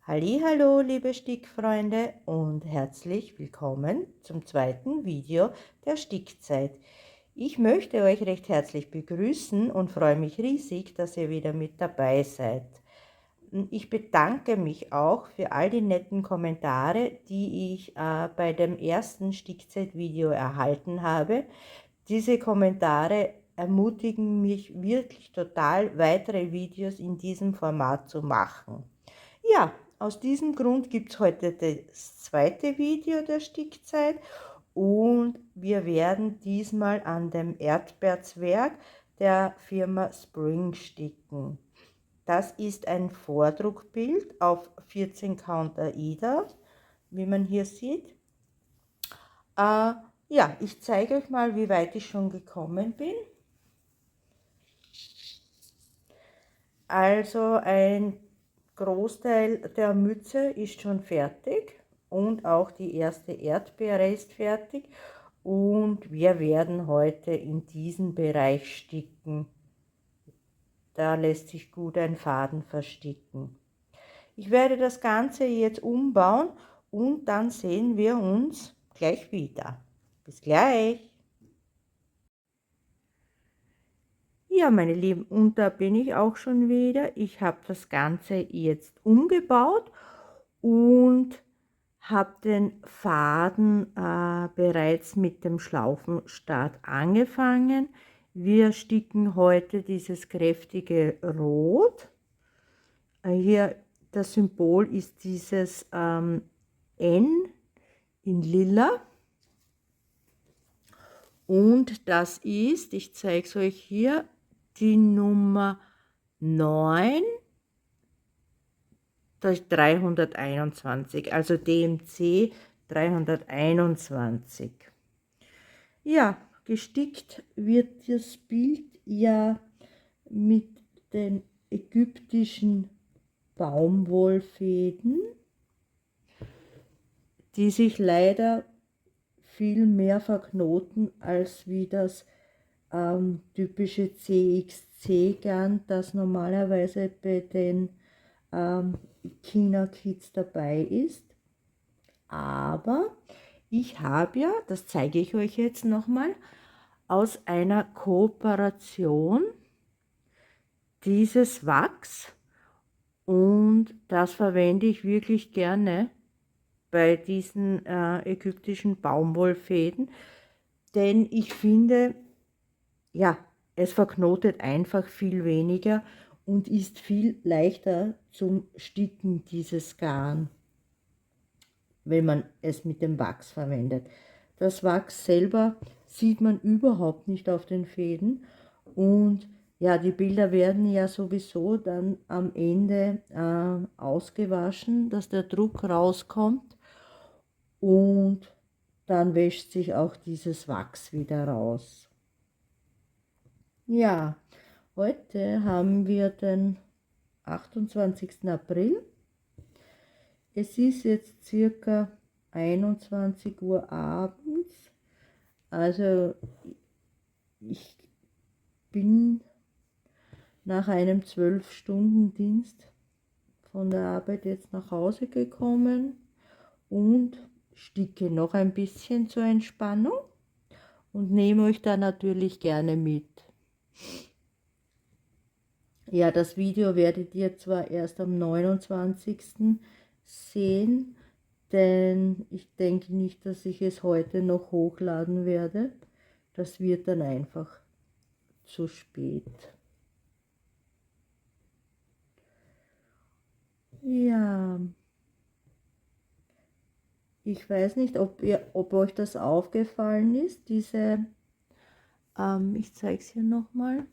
Hallihallo, liebe Stickfreunde und herzlich willkommen zum zweiten Video der Stickzeit. Ich möchte euch recht herzlich begrüßen und freue mich riesig, dass ihr wieder mit dabei seid. Ich bedanke mich auch für all die netten Kommentare, die ich bei dem ersten Stickzeit-Video erhalten habe. Diese Kommentare ermutigen mich wirklich total, weitere Videos in diesem Format zu machen. Ja, aus diesem Grund gibt es heute das zweite Video der Stickzeit und wir werden diesmal an dem Erdbeerzwerg der Firma Spring sticken. Das ist ein Vordruckbild auf 14 Count Aida, wie man hier sieht. Ja, ich zeige euch mal, wie weit ich schon gekommen bin. Also ein Großteil der Mütze ist schon fertig und auch die erste Erdbeere ist fertig und wir werden heute in diesen Bereich sticken. Da lässt sich gut ein Faden versticken. Ich werde das Ganze jetzt umbauen und dann sehen wir uns gleich wieder. Bis gleich! Ja, meine Lieben, und da bin ich auch schon wieder. Ich habe das Ganze jetzt umgebaut und habe den Faden bereits mit dem Schlaufenstart angefangen. Wir sticken heute dieses kräftige Rot. Hier das Symbol ist dieses N in Lila. Und das ist, ich zeige es euch hier, die Nummer 9, das ist 321, also DMC 321. Ja, gestickt wird das Bild ja mit den ägyptischen Baumwollfäden, die sich leider viel mehr verknoten als wie das typische CXC-Garn, das normalerweise bei den China-Kits dabei ist. Aber ich habe ja, das zeige ich euch jetzt nochmal, aus einer Kooperation dieses Wachs und das verwende ich wirklich gerne bei diesen ägyptischen Baumwollfäden, denn ich finde, ja, es verknotet einfach viel weniger und ist viel leichter zum Sticken, dieses Garn, wenn man es mit dem Wachs verwendet. Das Wachs selber sieht man überhaupt nicht auf den Fäden und ja, die Bilder werden ja sowieso dann am Ende ausgewaschen, dass der Druck rauskommt und dann wäscht sich auch dieses Wachs wieder raus. Ja, heute haben wir den 28. April. Es ist jetzt circa 21 Uhr abends. Also ich bin nach einem 12-Stunden-Dienst von der Arbeit jetzt nach Hause gekommen und sticke noch ein bisschen zur Entspannung und nehme euch da natürlich gerne mit. Ja, das Video werdet ihr zwar erst am 29. sehen, denn ich denke nicht, dass ich es heute noch hochladen werde. Das wird dann einfach zu spät. Ja, ich weiß nicht, ob euch das aufgefallen ist, diese, ich zeige es hier nochmal,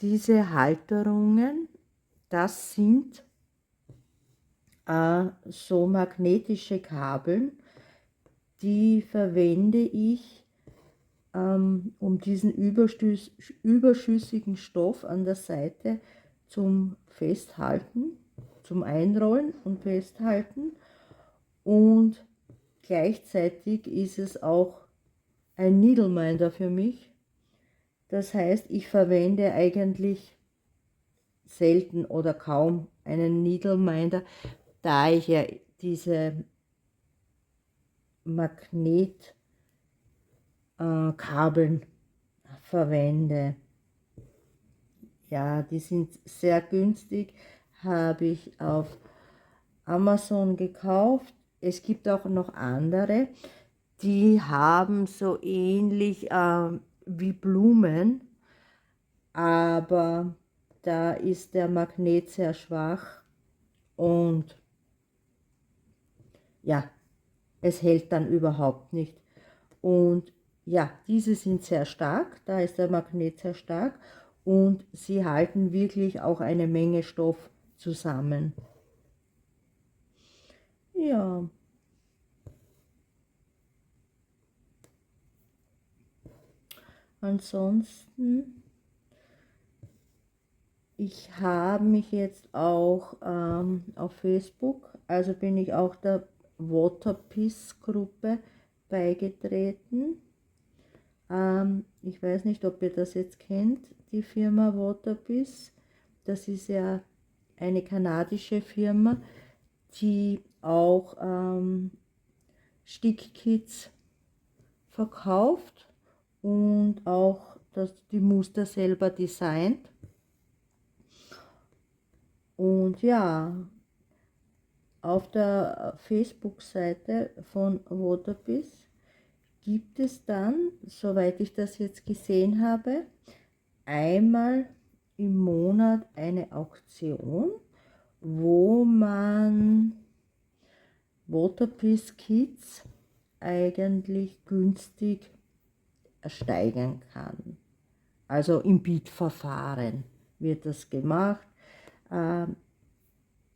diese Halterungen, das sind so magnetische Kabeln, die verwende ich, um diesen überschüssigen Stoff an der Seite zum Festhalten, zum Einrollen und Festhalten, und gleichzeitig ist es auch ein Needle Minder für mich. Das heißt, ich verwende eigentlich selten oder kaum einen Needle Minder, da ich ja diese Magnetkabeln verwende. Ja, die sind sehr günstig, habe ich auf Amazon gekauft. Es gibt auch noch andere, die haben so ähnlich wie Blumen, aber da ist der Magnet sehr schwach und ja, es hält dann überhaupt nicht. Und ja, diese sind sehr stark, da ist der Magnet sehr stark und sie halten wirklich auch eine Menge Stoff zusammen. Ja, ansonsten, ich habe mich jetzt auch auf Facebook, also bin ich auch der Waterpiece-Gruppe beigetreten. Ich weiß nicht, ob ihr das jetzt kennt, die Firma Waterpiece. Das ist ja eine kanadische Firma, die auch Stickkits verkauft und auch die Muster selber designt. Und ja, auf der Facebook-Seite von Waterpiece gibt es dann, soweit ich das jetzt gesehen habe, einmal im Monat eine Auktion, wo man Waterpiece Kits eigentlich günstig ersteigern kann. Also im Bietverfahren wird das gemacht.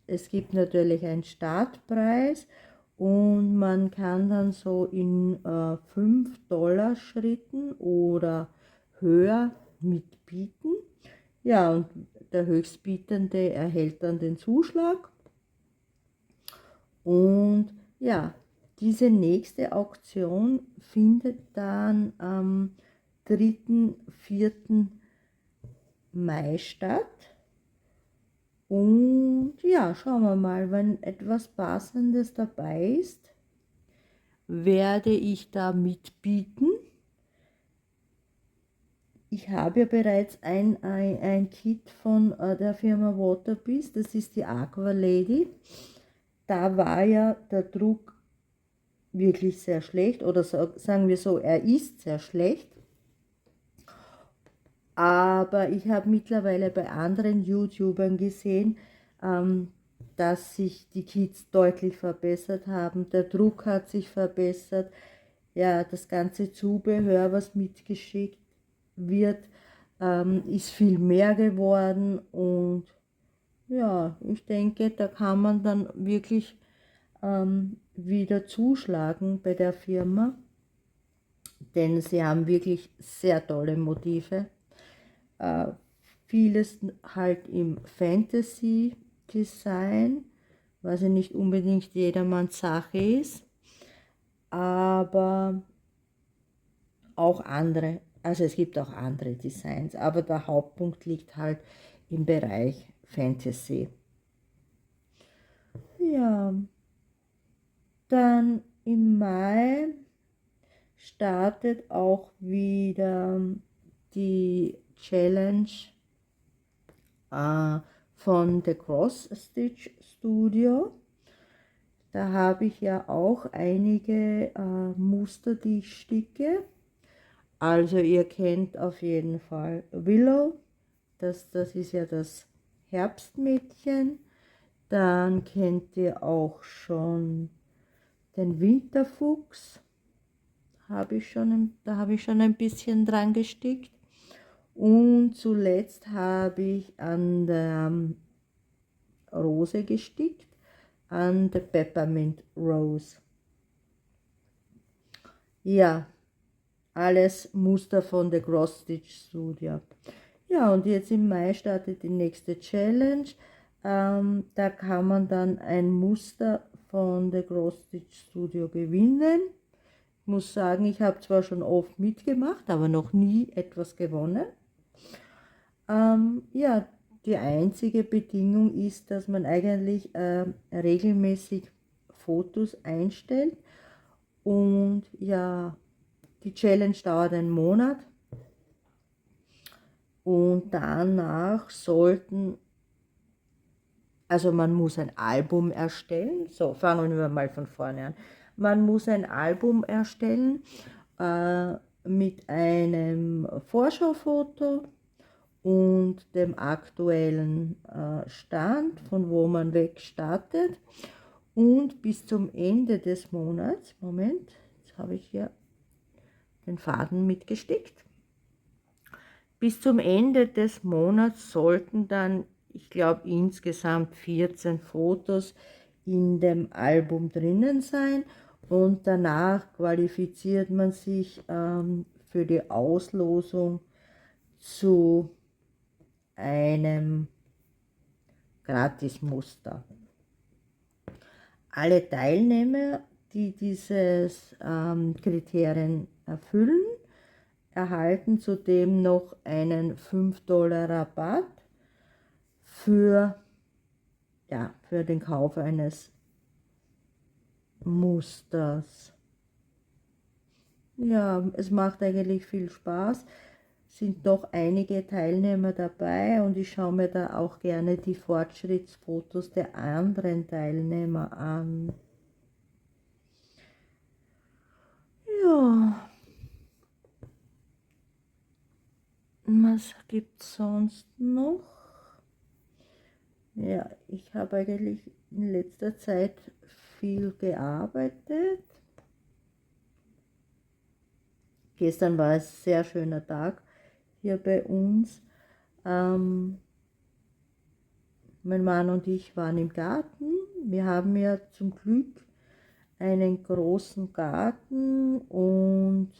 Es gibt natürlich einen Startpreis und man kann dann so in 5 $ Schritten oder höher mitbieten. Ja, und der Höchstbietende erhält dann den Zuschlag. Und ja, diese nächste Auktion findet dann am 3. 4. Mai statt. Und ja, schauen wir mal, wenn etwas Passendes dabei ist, werde ich da mitbieten. Ich habe ja bereits ein Kit von der Firma Waterpiece, das ist die Aqua Lady. Da war ja der Druck wirklich sehr schlecht, oder sagen wir so, er ist sehr schlecht. Aber ich habe mittlerweile bei anderen YouTubern gesehen, dass sich die Kits deutlich verbessert haben. Der Druck hat sich verbessert. Ja, das ganze Zubehör, was mitgeschickt wird, ist viel mehr geworden. Und ja, ich denke, da kann man dann wirklich wieder zuschlagen bei der Firma. Denn sie haben wirklich sehr tolle Motive. Vieles halt im Fantasy-Design, was ja nicht unbedingt jedermanns Sache ist, aber auch andere, also es gibt auch andere Designs, aber der Hauptpunkt liegt halt im Bereich Fantasy. Ja, dann im Mai startet auch wieder die Challenge von The Cross Stitch Studio. Da habe ich ja auch einige Muster, die ich sticke. Also ihr kennt auf jeden Fall Willow, das ist ja das Herbstmädchen. Dann kennt ihr auch schon den Winterfuchs, da habe ich schon ein bisschen dran gestickt. Und zuletzt habe ich an der Rose gestickt, an der Peppermint Rose. Ja, alles Muster von der Cross Stitch Studio. Ja, und jetzt im Mai startet die nächste Challenge. Da kann man dann ein Muster von der Cross Stitch Studio gewinnen. Ich muss sagen, ich habe zwar schon oft mitgemacht, aber noch nie etwas gewonnen. Ja, Die einzige Bedingung ist, dass man eigentlich regelmäßig Fotos einstellt. Und ja, die Challenge dauert einen Monat. Und danach sollten, also man muss ein Album erstellen. So, fangen wir mal von vorne an. Man muss ein Album erstellen mit einem Vorschaufoto und dem aktuellen Stand, von wo man weg startet. Und bis zum Ende des Monats, Moment, jetzt habe ich hier den Faden mitgestickt. Bis zum Ende des Monats sollten dann, ich glaube, insgesamt 14 Fotos in dem Album drinnen sein. Und danach qualifiziert man sich für die Auslosung zu einem Gratismuster. Alle Teilnehmer, die dieses Kriterien erfüllen, erhalten zudem noch einen 5$ Rabatt für den Kauf eines Musters. Ja, es macht eigentlich viel Spaß. Sind doch einige Teilnehmer dabei und ich schaue mir da auch gerne die Fortschrittsfotos der anderen Teilnehmer an. Ja, was gibt es sonst noch? Ja, ich habe eigentlich in letzter Zeit viel gearbeitet. Gestern war es ein sehr schöner Tag hier bei uns. Mein Mann und ich waren im Garten. Wir haben ja zum Glück einen großen Garten und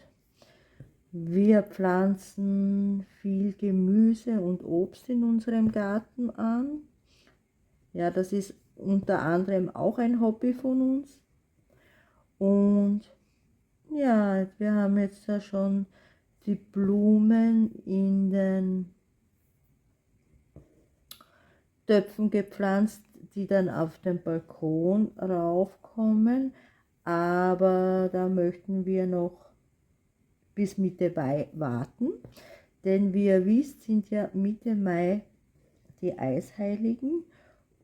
wir pflanzen viel Gemüse und Obst in unserem Garten an. Ja, das ist unter anderem auch ein Hobby von uns. Und ja, wir haben jetzt ja schon die Blumen in den Töpfen gepflanzt, die dann auf den Balkon raufkommen. Aber da möchten wir noch bis Mitte Mai warten. Denn wie ihr wisst, sind ja Mitte Mai die Eisheiligen.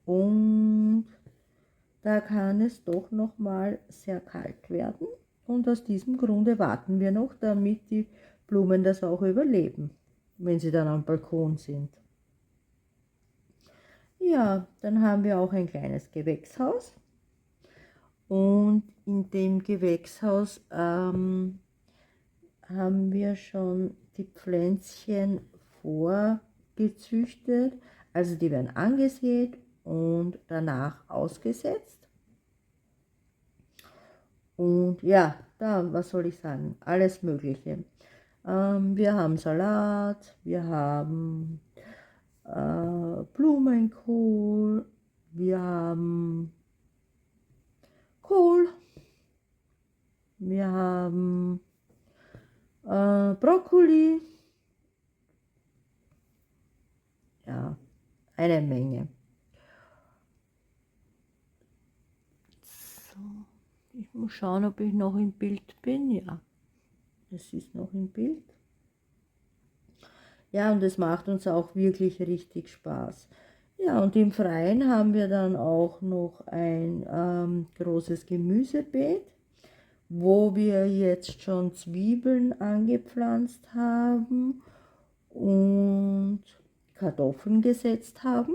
Und da kann es doch noch mal sehr kalt werden. Und aus diesem Grunde warten wir noch, damit die Blumen das auch überleben, wenn sie dann am Balkon sind. Ja, dann haben wir auch ein kleines Gewächshaus. Und in dem Gewächshaus haben wir schon die Pflänzchen vorgezüchtet. Also die werden angesät und danach ausgesetzt. Und ja, da, was soll ich sagen, alles Mögliche. Wir haben Salat, wir haben Blumenkohl, wir haben Kohl, wir haben Brokkoli, ja, eine Menge. So, ich muss schauen, ob ich noch im Bild bin. Ja, es ist noch im Bild. Ja, und es macht uns auch wirklich richtig Spaß. Ja, und im Freien haben wir dann auch noch ein großes Gemüsebeet, wo wir jetzt schon Zwiebeln angepflanzt haben und Kartoffeln gesetzt haben.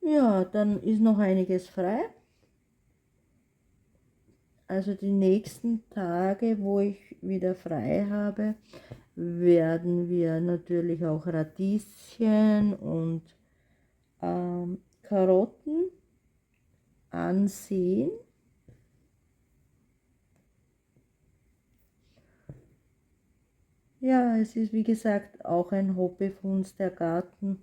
Ja, dann ist noch einiges frei. Also die nächsten Tage, wo ich wieder frei habe, werden wir natürlich auch Radieschen und Karotten ansehen. Ja, es ist wie gesagt auch ein Hobby von uns, der Garten.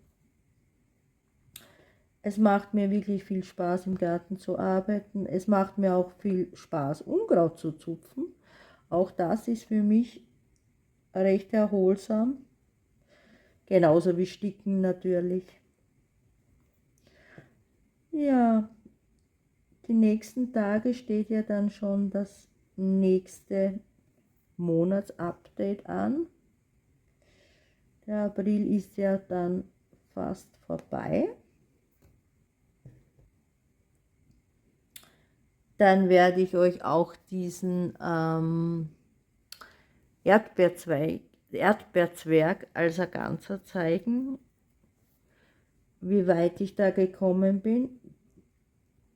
Es macht mir wirklich viel Spaß, im Garten zu arbeiten. Es macht mir auch viel Spaß, Unkraut zu zupfen. Auch das ist für mich recht erholsam. Genauso wie Sticken natürlich. Ja, die nächsten Tage steht ja dann schon das nächste Monatsupdate an. Der April ist ja dann fast vorbei. Dann werde ich euch auch diesen Erdbeerzwerg als ein Ganzer zeigen, wie weit ich da gekommen bin.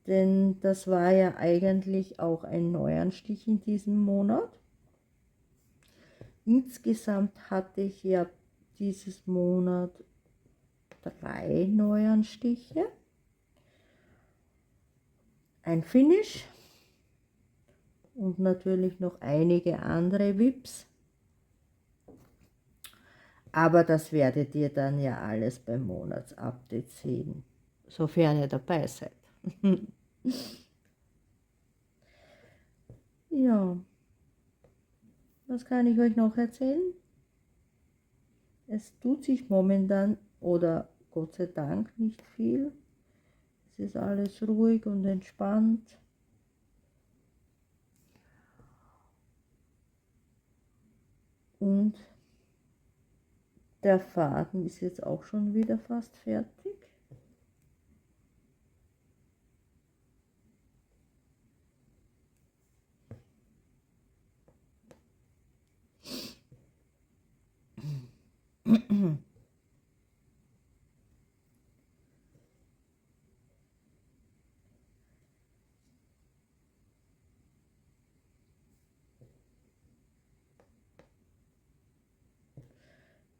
Denn das war ja eigentlich auch ein Neuanstich in diesem Monat. Insgesamt hatte ich ja dieses Monat 3 Neuanstiche. Ein Finish und natürlich noch einige andere Vips. Aber das werdet ihr dann ja alles beim Monatsupdate sehen, sofern ihr dabei seid. Ja, was kann ich euch noch erzählen? Es tut sich momentan, oder Gott sei Dank, nicht viel. Es ist alles ruhig und entspannt. Und der Faden ist jetzt auch schon wieder fast fertig.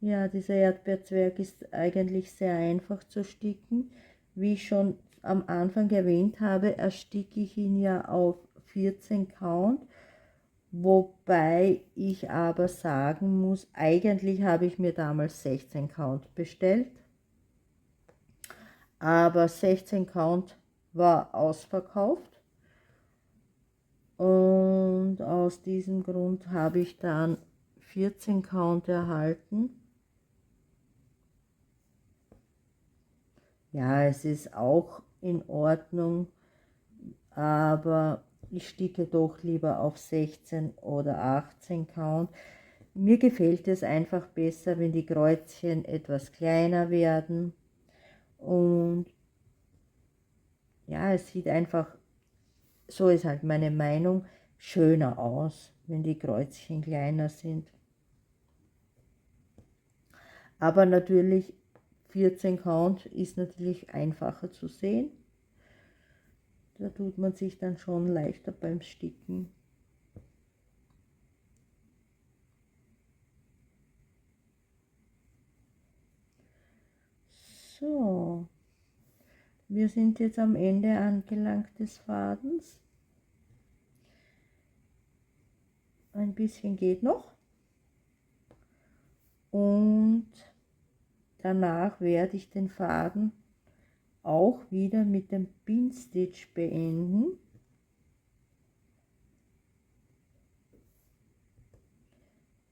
Ja, dieser Erdbeerzwerg ist eigentlich sehr einfach zu sticken. Wie ich schon am Anfang erwähnt habe, ersticke ich ihn ja auf 14 Count, wobei ich aber sagen muss, eigentlich habe ich mir damals 16 Count bestellt, aber 16 Count war ausverkauft und aus diesem Grund habe ich dann 14 Count erhalten. Ja, es ist auch in Ordnung, aber ich sticke doch lieber auf 16 oder 18 Count. Mir gefällt es einfach besser, wenn die Kreuzchen etwas kleiner werden. Und ja, es sieht einfach, so ist halt meine Meinung, schöner aus, wenn die Kreuzchen kleiner sind. Aber natürlich 14 Count ist natürlich einfacher zu sehen. Da tut man sich dann schon leichter beim Sticken. So, wir sind jetzt am Ende angelangt des Fadens. Ein bisschen geht noch. Und danach werde ich den Faden auch wieder mit dem Pinstitch beenden.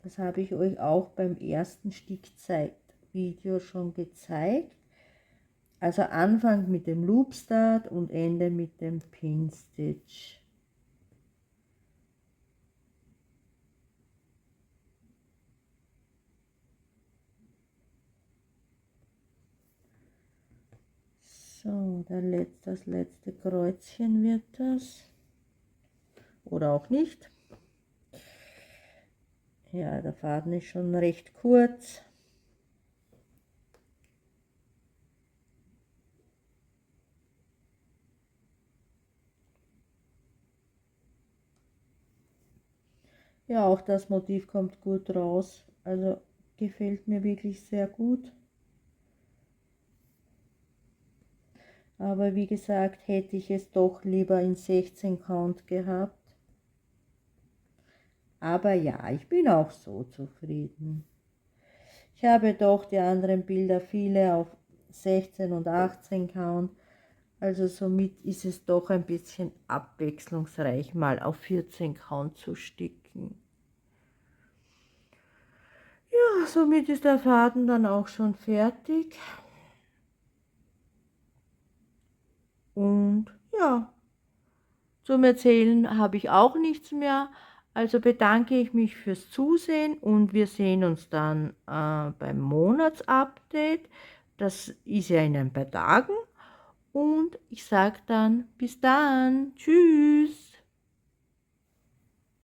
Das habe ich euch auch beim ersten Stickzeit-Video schon gezeigt. Also Anfang mit dem Loopstart und Ende mit dem Pinstitch. So, das letzte Kreuzchen wird das. Oder auch nicht. Ja, der Faden ist schon recht kurz. Ja, auch das Motiv kommt gut raus. Also gefällt mir wirklich sehr gut. Aber wie gesagt, hätte ich es doch lieber in 16 Count gehabt. Aber ja, ich bin auch so zufrieden. Ich habe doch die anderen Bilder viele auf 16 und 18 Count. Also somit ist es doch ein bisschen abwechslungsreich, mal auf 14 Count zu sticken. Ja, somit ist der Faden dann auch schon fertig. Und ja, zum Erzählen habe ich auch nichts mehr. Also bedanke ich mich fürs Zusehen und wir sehen uns dann beim Monatsupdate. Das ist ja in ein paar Tagen. Und ich sage dann bis dann. Tschüss.